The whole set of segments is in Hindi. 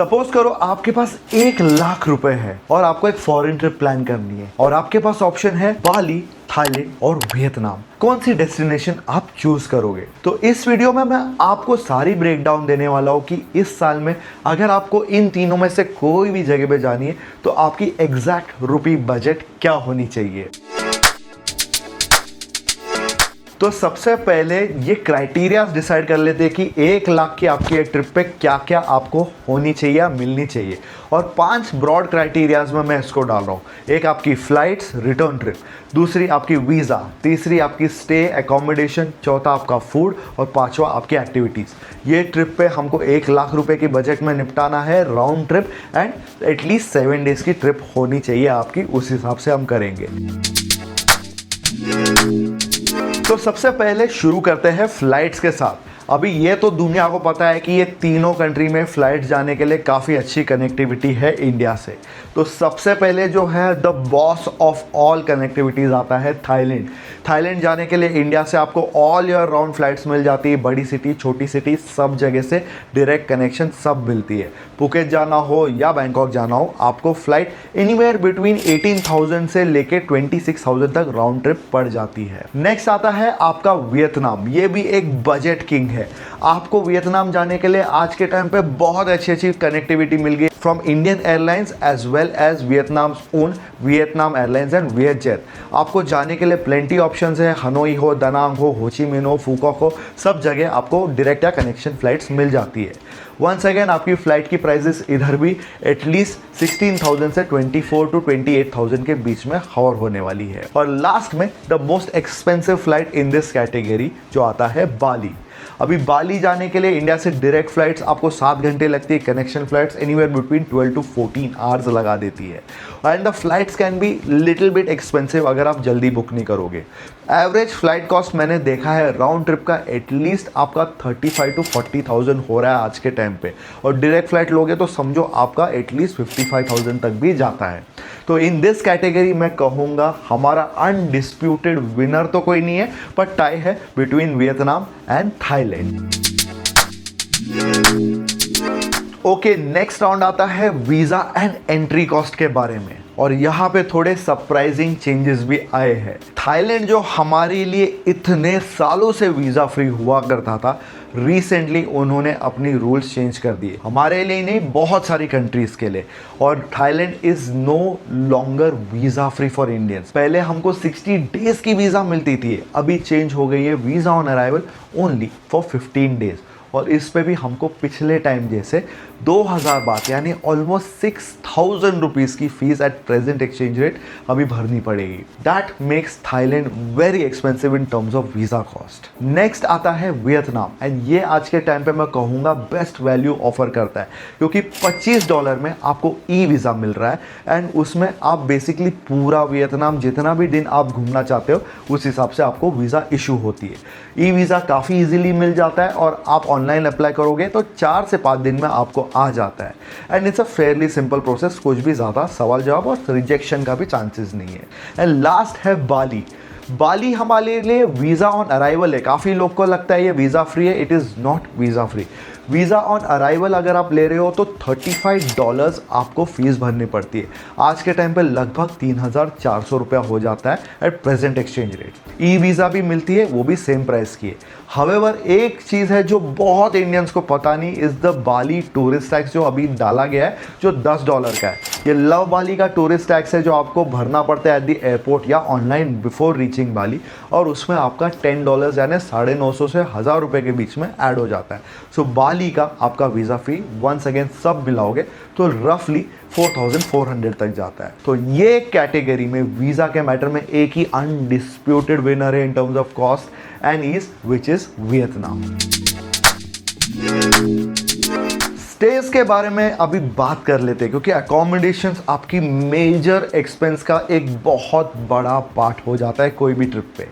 सपोज करो आपके पास 1 लाख रुपए है और आपको एक फॉरेन ट्रिप प्लान करनी है और आपके पास ऑप्शन है बाली, थाईलैंड और वियतनाम। कौन सी डेस्टिनेशन आप चूज करोगे? तो इस वीडियो में मैं आपको सारी ब्रेकडाउन देने वाला हूँ कि इस साल में अगर आपको इन तीनों में से कोई भी जगह पे जानी है तो आपकी एग्जैक्ट रुपी बजट क्या होनी चाहिए। तो सबसे पहले ये क्राइटेरिया डिसाइड कर लेते हैं कि 1 लाख की आपकी एक ट्रिप पे क्या क्या आपको होनी चाहिए या मिलनी चाहिए। और 5 ब्रॉड क्राइटेरियाज में मैं इसको डाल रहा हूँ। एक आपकी फ्लाइट्स, रिटर्न ट्रिप, दूसरी आपकी वीज़ा, तीसरी आपकी स्टे एकोमोडेशन, चौथा आपका फूड और पांचवा आपकी एक्टिविटीज़। ये ट्रिप पे हमको 1 लाख रुपए की बजट में निपटाना है, round trip, and at least 7 days की ट्रिप होनी चाहिए आपकी। उस हिसाब से हम करेंगे। तो सबसे पहले शुरू करते हैं फ्लाइट्स के साथ। अभी ये तो दुनिया को पता है कि ये तीनों कंट्री में फ़्लाइट जाने के लिए काफ़ी अच्छी कनेक्टिविटी है इंडिया से। तो सबसे पहले जो है the boss of all connectivities आता है थाईलैंड। थाईलैंड जाने के लिए इंडिया से आपको ऑल ईयर राउंड फ्लाइट्स मिल जाती है। बड़ी सिटी, छोटी सिटी, सब जगह से डायरेक्ट कनेक्शन सब मिलती है। पुकेट जाना हो या बैंकॉक जाना हो, आपको फ़्लाइट एनीवेयर बिटवीन 18,000 से लेके 26,000 तक राउंड ट्रिप पड़ जाती है। नेक्स्ट आता है आपका वियतनाम। ये भी एक बजट किंग है। आपको वियतनाम जाने के लिए आज के टाइम पे बहुत अच्छी कनेक्टिविटी मिल गई from Indian airlines as well as Vietnam own Vietnam airlines and VietJet. आपको जाने के लिए प्लेंटी ऑप्शंस है। हनोई हो, दनांग हो, हो ची मिन हो, फूकॉक हो, सब जगह आपको डायरेक्ट या कनेक्शन फ्लाइट्स मिल जाती है। वंस अगेन आपकी फ्लाइट की प्राइसेस इधर भी एटलीस्ट 16,000 से 24 to 28,000 के बीच में हवर होने वाली है। और लास्ट में the most expensive flight in this category जो आता है बाली। अभी बाली जाने के लिए इंडिया से डायरेक्ट फ्लाइट्स आपको 7 घंटे लगती है। Connection flights anywhere between 12 to 14 hours लगा देती है। And the flights can be little bit expensive अगर आप जल्दी बुक नहीं करोगे। एवरेज फ्लाइट कॉस्ट मैंने देखा है राउंड ट्रिप का एटलीस्ट आपका 35 to 40,000 हो रहा है आज के टाइम पे। और डायरेक्ट फ्लाइट लोगे तो समझो आपका एटलीस्ट 55,000 तक भी जाता है। तो इन दिस कैटेगरी मैं कहूँगा हमारा अनडिस्प्यूटेड विनर तो कोई नहीं है, पर टाई है between Vietnam and Thailand. Okay, next round आता है वीज़ा एंड एंट्री कॉस्ट के बारे में। और यहाँ पे थोड़े सरप्राइजिंग चेंजेस भी आए हैं। थाईलैंड जो हमारे लिए इतने सालों से वीज़ा फ्री हुआ करता था, रिसेंटली उन्होंने अपनी रूल्स चेंज कर दिए। हमारे लिए नहीं, बहुत सारी कंट्रीज़ के लिए। और Thailand is no longer visa free for Indians. पहले हमको 60 डेज़ की वीज़ा मिलती थी, अभी चेंज हो गई है visa on arrival only for 15 days. और इस पे भी हमको पिछले टाइम जैसे 2,000 बात यानी ऑलमोस्ट 6,000 रुपीज़ की fees at present exchange rate अभी भरनी पड़ेगी। That makes Thailand very expensive in terms of visa cost. Next आता है वियतनाम। एंड ये आज के टाइम पे मैं कहूँगा बेस्ट वैल्यू ऑफर करता है, क्योंकि $25 में आपको ई वीज़ा मिल रहा है। एंड उसमें आप बेसिकली पूरा वियतनाम जितना भी दिन आप घूमना चाहते हो उस हिसाब से आपको वीज़ा इशू होती है। ई वीज़ा काफ़ी ईजिली मिल जाता है और आप ऑनलाइन अप्लाई करोगे तो 4 से 5 दिन में आपको आ जाता है। And it's a fairly simple process, कुछ भी ज़्यादा सवाल जवाब और रिजेक्शन का भी चांसेस नहीं है। एंड लास्ट है बाली। बाली हमारे लिए वीज़ा ऑन अराइवल है। काफ़ी लोग को लगता है ये वीज़ा फ्री है, it is not visa free. Visa on arrival अगर आप ले रहे हो तो $35 आपको फ़ीस भरनी पड़ती है। आज के टाइम पे लगभग 3,400 रुपया हो जाता है at present exchange rate. E visa भी मिलती है, वो भी सेम प्राइस की है। हावेवर एक चीज़ है जो बहुत इंडियंस को पता नहीं, is the Bali tourist tax जो अभी डाला गया है, जो $10 का है। ये लव बाली का टूरिस्ट टैक्स है जो आपको भरना पड़ता है एट द एयरपोर्ट या ऑनलाइन बिफोर रीचिंग बाली। और उसमें आपका $10 यानी 950 से 1,000 रुपये के बीच में ऐड हो जाता है। सो बाली का आपका वीज़ा फ्री वंस अगेन सब मिलाओगे तो रफली 4,400 तक जाता है। तो ये कैटेगरी में वीज़ा के मैटर में एक ही अनडिस्प्यूटेड विनर है in terms of cost and ease which is Vietnam. Stage के बारे में अभी बात कर लेते हैं, क्योंकि अकोमोडेशंस आपकी मेजर एक्सपेंस का एक बहुत बड़ा पार्ट हो जाता है कोई भी ट्रिप पे।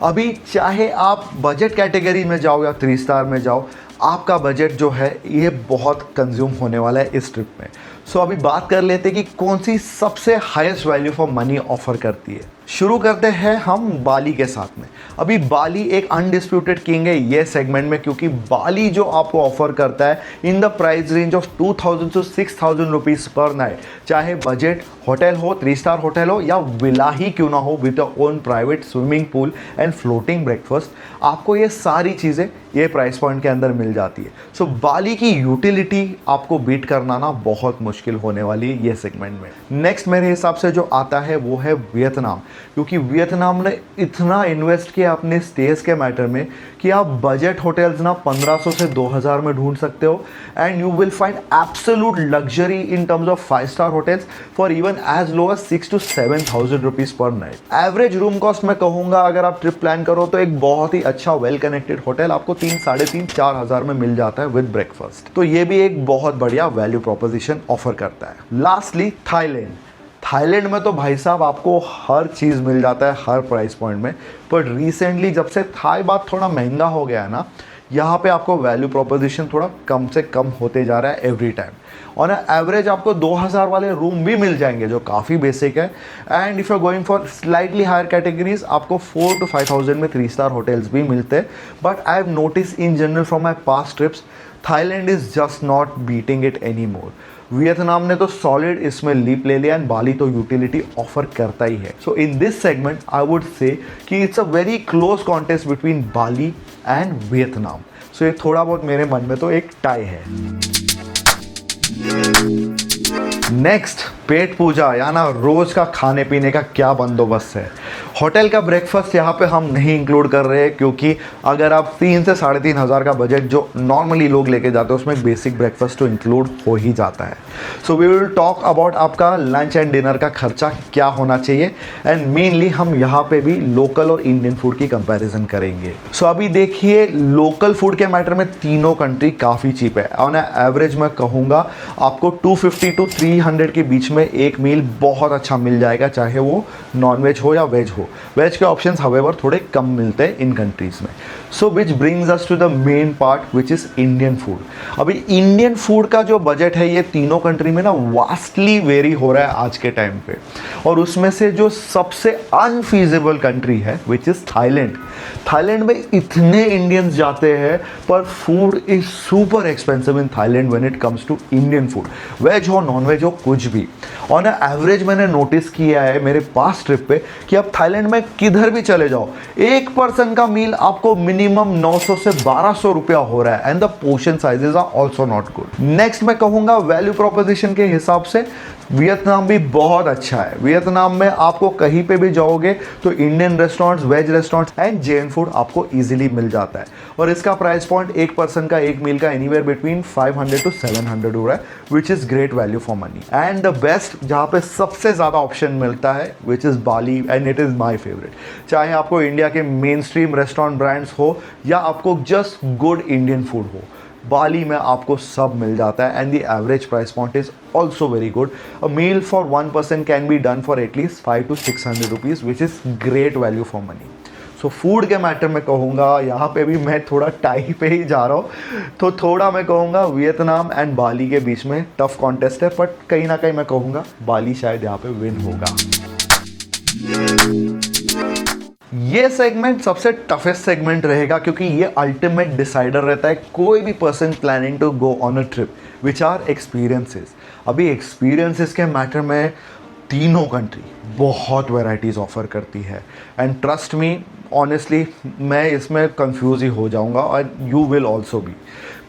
अभी चाहे आप बजट कैटेगरी में जाओ या 3 स्टार में जाओ, आपका बजट जो है ये बहुत कंज्यूम होने वाला है इस ट्रिप में। सो अभी बात कर लेते हैं कि कौन सी सबसे highest value for money offer करती है। शुरू करते हैं हम बाली के साथ में। अभी बाली एक अनडिस्प्यूटेड किंग है ये सेगमेंट में, क्योंकि बाली जो आपको ऑफर करता है in the price range of 2000 to 6000 rupees per night, चाहे बजट होटल हो, 3 स्टार होटल हो या विला ही क्यों ना हो with own private swimming pool and floating breakfast, आपको ये सारी चीज़ें ये प्राइस पॉइंट के अंदर मिल जाती है। सो बाली की यूटिलिटी आपको बीट करना ना बहुत मुश्किल होने वाली है ये सेगमेंट में। नेक्स्ट मेरे हिसाब से जो आता है वो है वियतनाम, क्योंकि वियतनाम ने इतना इन्वेस्ट किया अपने स्टेज के मैटर में कि आप बजट होटल्स ना 1500 से 2000 में ढूंढ सकते हो, and you will find absolute luxury in terms of 5 star hotels for even as low as 6 to 7000 rupees per night. Average room cost मैं कहूँगा अगर आप ट्रिप प्लान करो तो एक बहुत ही अच्छा वेल कनेक्टेड होटल आपको 3, 3,500, 4,000 में मिल जाता है विद ब्रेकफास्ट। तो ये भी एक बहुत बढ़िया वैल्यू प्रोपोजिशन ऑफर करता है। Lastly Thailand. थाईलैंड में तो भाई साहब आपको हर चीज़ मिल जाता है हर प्राइस पॉइंट में, पर रिसेंटली जब से थाई बात थोड़ा महंगा हो गया है ना, यहाँ पे आपको वैल्यू प्रोपोजिशन थोड़ा कम से कम होते जा रहा है एवरी टाइम। ऑन एवरेज आपको 2000 वाले रूम भी मिल जाएंगे जो काफ़ी बेसिक है, and if you are going for slightly higher categories आपको 4 to 5000 में 3 स्टार होटल्स भी मिलते हैं। But I have notice in general from my past trips Thailand is just not beating it any more. Vietnam ने तो सॉलिड इसमें लीप ले लिया एंड बाली तो यूटिलिटी ऑफर करता ही है। So in this segment I would say कि it's a very close contest between Bali and Vietnam. So ये थोड़ा बहुत मेरे मन में तो एक टाई है। नेक्स्ट पेट पूजा या ना रोज का खाने पीने का क्या बंदोबस्त है। होटल का ब्रेकफास्ट यहाँ पे हम नहीं इंक्लूड कर रहे हैं, क्योंकि अगर आप 3 से 3,500 का बजट जो नॉर्मली लोग लेके जाते हैं उसमें बेसिक ब्रेकफास्ट तो इंक्लूड हो ही जाता है। So we will talk about आपका लंच एंड डिनर का खर्चा क्या होना चाहिए, एंड मेनली हम यहाँ पे भी लोकल और इंडियन फूड की कंपैरिजन करेंगे। सो अभी देखिए लोकल फूड के मैटर में तीनों कंट्री काफ़ी चीप है। ऑन एवरेज मैं कहूँगा आपको 250 to 300 के बीच में एक मील बहुत अच्छा मिल जाएगा, चाहे वो नॉनवेज हो या वेज हो। वेज के ऑप्शंस हावेवर थोड़े कम मिलते हैं इन कंट्रीज में। So which brings us to the main part which is Indian food. अभी इंडियन फूड का जो बजट है ये तीनों कंट्री में ना वास्टली वेरी हो रहा है आज के टाइम पे, और उसमें से जो सबसे अनफीजिबल कंट्री है विच इज़ थाईलैंड। थाईलैंड में इतने इंडियंस जाते हैं पर food is super expensive in Thailand when it comes to Indian food, veg हो नॉन वेज हो कुछ भी। ऑन एवरेज मैंने नोटिस किया है मेरे पास ट्रिप पे कि आप थाईलैंड में किधर भी चले जाओ एक पर्सन का मील आपको मिनिमम 900 से 1200 रुपया हो रहा है, and the portion sizes are also not good. Next मैं कहूँगा वैल्यू प्रोपोजिशन के हिसाब से वियतनाम भी बहुत अच्छा है। वियतनाम में आपको कहीं पे भी जाओगे तो Indian restaurants, veg restaurants and Jain food आपको इजीली मिल जाता है, और इसका प्राइस पॉइंट एक पर्सन का एक मील का एनीवेयर बिटवीन 500 to 700 हो रहा है, विच is great value for money. And the best जहाँ पे सबसे ज़्यादा ऑप्शन मिलता है which is Bali, and it is my favourite. चाहे आपको इंडिया के मेन स्ट्रीम रेस्टोरेंट ब्रांड्स हो या आपको जस्ट गुड इंडियन फूड हो, बाली में आपको सब मिल जाता है, and the average price point is also very good. A meal for 1 person can be done for at least 500 to 600 rupees, which is great value for money. So food के मैटर में कहूँगा यहाँ पे भी मैं थोड़ा टाई पे ही जा रहा हूँ, तो थोड़ा मैं कहूँगा वियतनाम एंड बाली के बीच में टफ कॉन्टेस्ट है, बट कहीं ना कहीं मैं कहूँगा बाली शायद यहाँ पे विन होगा। ये सेगमेंट सबसे टफेस्ट सेगमेंट रहेगा, क्योंकि ये अल्टीमेट डिसाइडर रहता है कोई भी person planning to go on a trip, which are experiences. अभी एक्सपीरियंसेस के मैटर में तीनों कंट्री बहुत वैरायटीज़ ऑफर करती है, एंड ट्रस्ट मी ऑनेस्टली मैं इसमें कंफ्यूज ही हो जाऊंगा, और you will also be,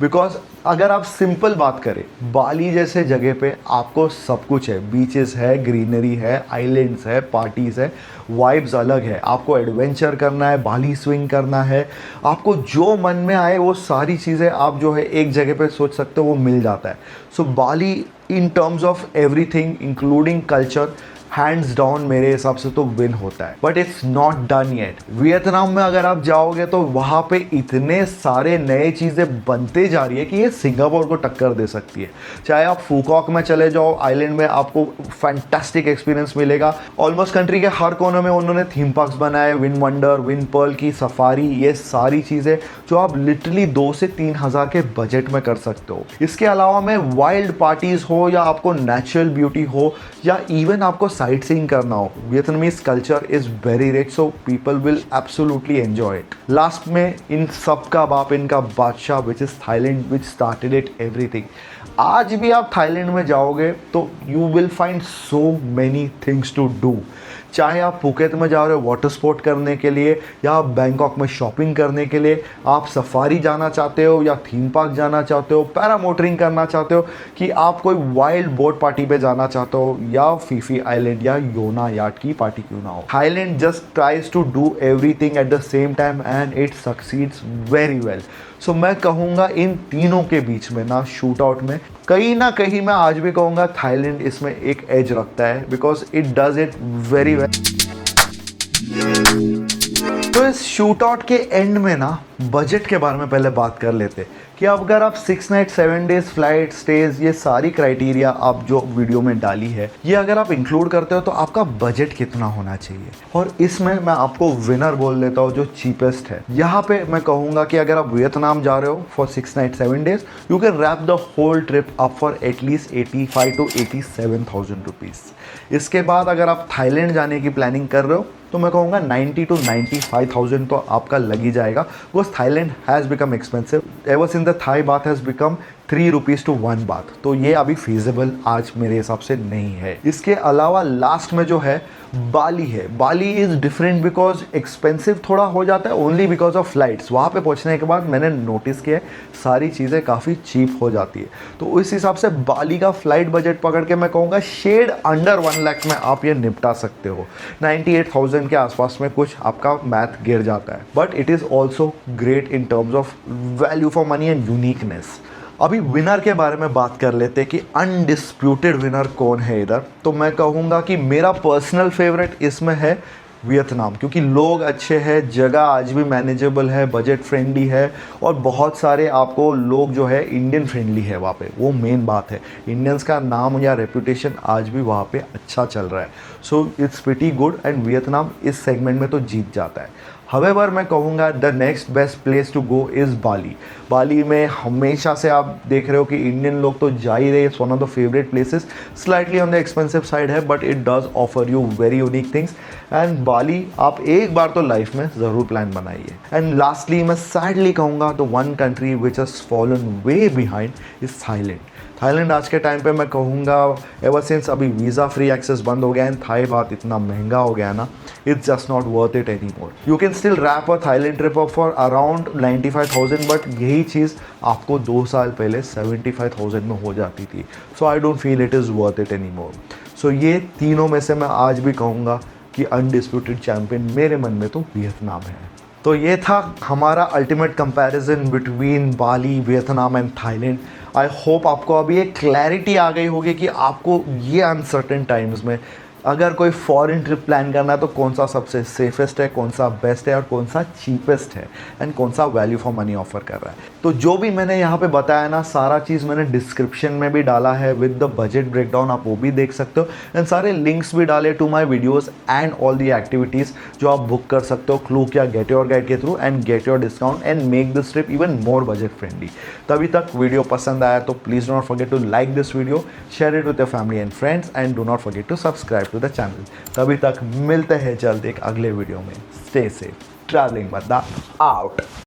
because अगर आप सिंपल बात करें बाली जैसे जगह पे आपको सब कुछ है, बीचेस है, ग्रीनरी है, आइलैंड्स है, पार्टीज़ है, वाइब्स अलग है। आपको एडवेंचर करना है, बाली स्विंग करना है, आपको जो मन में आए वो सारी चीज़ें आप जो है एक जगह पे सोच सकते हो वो मिल जाता है। So Bali in terms of everything including culture hands down मेरे हिसाब से तो विन होता है, but it's not done yet. Vietnam में अगर आप जाओगे तो वहाँ पे इतने सारे नए चीज़ें बनते जा रही है कि ये सिंगापुर को टक्कर दे सकती है। चाहे आप फूकॉक में चले जाओ, आइलैंड में आपको फैंटास्टिक एक्सपीरियंस मिलेगा। ऑलमोस्ट कंट्री के हर कोने में उन्होंने थीम पार्क्स बनाए, विंड वंडर, विंड पर्ल की सफारी, ये सारी चीज़ें जो आप लिटरली 2 से 3 हज़ार के बजट में कर सकते हो। इसके अलावा में वाइल्ड पार्टीज़ हो या आपको नेचुरल ब्यूटी हो या इवन आपको साइट सीइंग करना हो, Vietnamese culture is very rich, so people will absolutely enjoy it. Last में इन सब का बाप, इनका बादशाह, which is Thailand, which started it everything. आज भी आप थाईलैंड में जाओगे तो you will find so many things to do. चाहे आप फुकेत में जा रहे हो वाटर स्पोर्ट करने के लिए, या आप बैंकॉक में शॉपिंग करने के लिए, आप सफारी जाना चाहते हो या थीम पार्क जाना चाहते हो, पैरामोटरिंग करना चाहते हो, कि आप कोई वाइल्ड बोट पार्टी पे जाना चाहते हो, या फीफी आइलैंड या योना याट की पार्टी क्यों ना हो, Thailand just tries to do everything at the same time and it succeeds very well. So मैं कहूँगा इन तीनों के बीच में ना, शूट आउट में कहीं ना कहीं मैं आज भी कहूँगा थाईलैंड इसमें एक एज रखता है, because it does it very well. तो इस शूट आउट के एंड में ना बजट के बारे में पहले बात कर लेते कि अब अगर आप 6 नाइट 7 डेज फ्लाइट स्टेज, ये सारी क्राइटेरिया आप जो वीडियो में डाली है, ये अगर आप इंक्लूड करते हो तो आपका बजट कितना होना चाहिए। और इसमें मैं आपको विनर बोल देता हूँ जो चीपेस्ट है। यहाँ पे मैं कहूँगा कि अगर आप वियतनाम जा रहे हो for 6 night 7 days, you can wrap the whole trip up for at least 85 to 87,000 rupees. इसके बाद अगर आप थाईलैंड जाने की प्लानिंग कर रहे हो तो मैं कहूँगा 90 to 95,000 तो आपका लग ही जाएगा, because Thailand has become expensive ever since the Thai baht has become 3 rupees to 1 baht, तो ये अभी फीजिबल आज मेरे हिसाब से नहीं है। इसके अलावा लास्ट में जो है बाली है। बाली इज़ डिफरेंट बिकॉज एक्सपेंसिव थोड़ा हो जाता है ओनली बिकॉज ऑफ फ्लाइट्स। वहाँ पे पहुँचने के बाद मैंने नोटिस किया सारी चीज़ें काफ़ी चीप हो जाती है, तो इस हिसाब से बाली का फ्लाइट बजट पकड़ के मैं कहूँगा शेड अंडर 1 लाख में आप ये निपटा सकते हो। 98,000 के आसपास में कुछ आपका मैथ गिर जाता है, but it is also great in terms of value for money and uniqueness. अभी विनर के बारे में बात कर लेते हैं कि अनडिस्प्यूटेड विनर कौन है इधर। तो मैं कहूँगा कि मेरा पर्सनल फेवरेट इसमें है वियतनाम, क्योंकि लोग अच्छे हैं, जगह आज भी मैनेजेबल है, बजट फ्रेंडली है, और बहुत सारे आपको लोग जो है इंडियन फ्रेंडली है वहाँ पे, वो मेन बात है। इंडियंस का नाम या रेपुटेशन आज भी वहाँ पे अच्छा चल रहा है, so it's pretty good and Vietnam इस सेगमेंट में तो जीत जाता है। हवेवर मैं कहूँगा the next best place to go is Bali. Bali में हमेशा से आप देख रहे हो कि इंडियन लोग तो जा ही रहे, it's one of the favourite places, slightly on the expensive side है, but it does offer you very unique things. And Bali आप एक बार तो लाइफ में ज़रूर प्लान बनाइए। एंड लास्टली मैं सैडली कहूँगा तो one country which has fallen way behind is Thailand. Thailand आज के टाइम पे मैं कहूँगा एवर सिंस अभी वीज़ा फ्री एक्सेस बंद हो गया है, थाई बात इतना महंगा हो गया ना, it's just not worth it any more. You can still wrap a Thailand trip up for around 95,000, but यही चीज़ आपको 2 साल पहले 75,000 में हो जाती थी। So I don't feel it is worth it any more. So ये तीनों में से मैं आज भी कहूँगा कि अनडिस्प्यूटेड चैम्पियन मेरे मन में तो वियतनाम है। तो ये था हमारा ultimate comparison between Bali, Vietnam and Thailand. I hope आपको अभी एक क्लैरिटी आ गई होगी कि आपको ये अनसर्टेन टाइम्स में अगर कोई फॉरेन ट्रिप प्लान करना है तो कौन सा सबसे सेफेस्ट है, कौन सा बेस्ट है और कौन सा चीपेस्ट है, एंड कौन सा वैल्यू फॉर मनी ऑफर कर रहा है। तो जो भी मैंने यहाँ पे बताया ना, सारा चीज़ मैंने डिस्क्रिप्शन में भी डाला है विद द बजट ब्रेकडाउन, आप वो भी देख सकते हो, एंड सारे लिंक्स भी डाले to my videos and all the activities जो आप बुक कर सकते हो क्लूक या गेट योर गाइड के through, and get your discount and make this trip even more budget friendly. तभी तक वीडियो पसंद आया तो please do not forget to like this video, share it with your family and friends, and do not forget to subscribe to the channel. तभी तक मिलते हैं जल्द एक अगले वीडियो में। स्टे सेफ, ट्रैवलिंग बद्दा आउट।